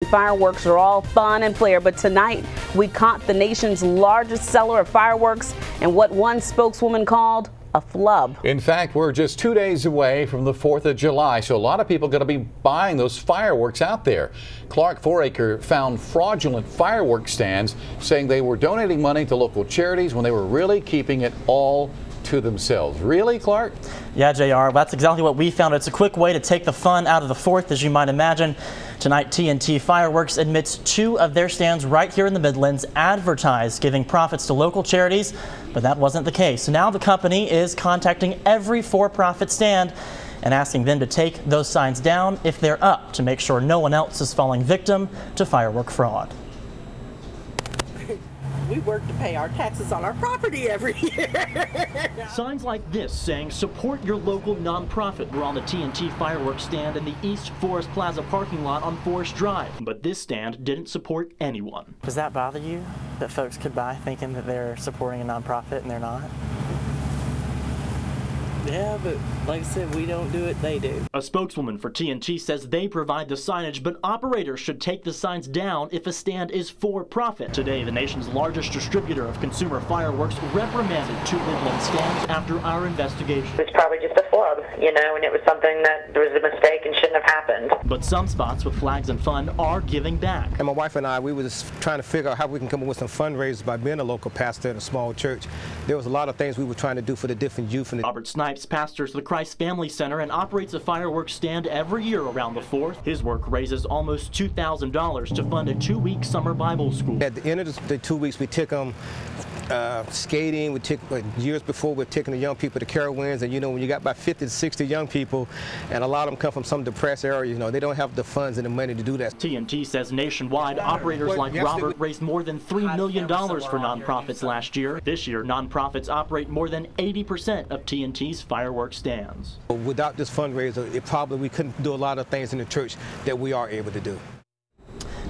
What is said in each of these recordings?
Fireworks are all fun and flair, but tonight we caught the nation's largest seller of fireworks and what one spokeswoman called a flub. In fact, we're just 2 days away from the 4th of July, so a lot of people are going to be buying those fireworks out there. Clark Foraker found fraudulent fireworks stands saying they were donating money to local charities when they were really keeping it all to themselves. Really, Clark? Yeah, JR, that's exactly what we found. It's a quick way to take the fun out of the 4th, as you might imagine. Tonight, TNT Fireworks admits 2 of their stands right here in the Midlands advertised giving profits to local charities, but that wasn't the case. So now the company is contacting every for-profit stand and asking them to take those signs down if they're up, to make sure no one else is falling victim to firework fraud. We work to pay our taxes on our property every year. Signs like this saying support your local nonprofit were on the TNT Fireworks stand in the East Forest Plaza parking lot on Forest Drive. But this stand didn't support anyone. Does that bother you that folks could buy thinking that they're supporting a nonprofit and they're not? Yeah, but like I said, we don't do it, they do. A spokeswoman for TNT says they provide the signage, but operators should take the signs down if a stand is for profit. Today, the nation's largest distributor of consumer fireworks reprimanded 2 Midland stands after our investigation. It was probably just a flub, you know, and it was something that was a mistake and shouldn't have happened. But some spots with flags and fun are giving back. And my wife and I, we were just trying to figure out how we can come up with some fundraisers by being a local pastor at a small church. There was a lot of things we were trying to do for the different youth. And Robert Snipes pastors the Christ Family Center and operates a fireworks stand every year around the 4th. His work raises almost $2,000 to fund a 2-week summer Bible school. At the end of the 2 weeks, we took them skating. We took, years before, we're taking the young people to Carowinds, and you know, when you got about 50 to 60 young people, and a lot of them come from some depressed areas, you know, they don't have the funds and the money to do that. TNT says nationwide, operators like Robert raised more than $3 million for nonprofits last year. This year, nonprofits operate more than 80% of TNT's fireworks stands. Without this fundraiser, we couldn't do a lot of things in the church that we are able to do.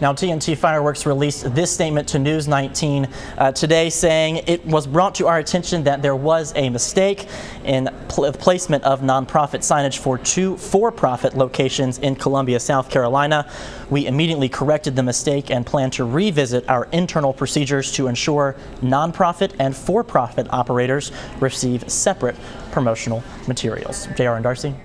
Now, TNT Fireworks released this statement to News 19 today, saying it was brought to our attention that there was a mistake in placement of nonprofit signage for 2 for-profit locations in Columbia, South Carolina. We immediately corrected the mistake and plan to revisit our internal procedures to ensure nonprofit and for-profit operators receive separate promotional materials. JR and Darcy.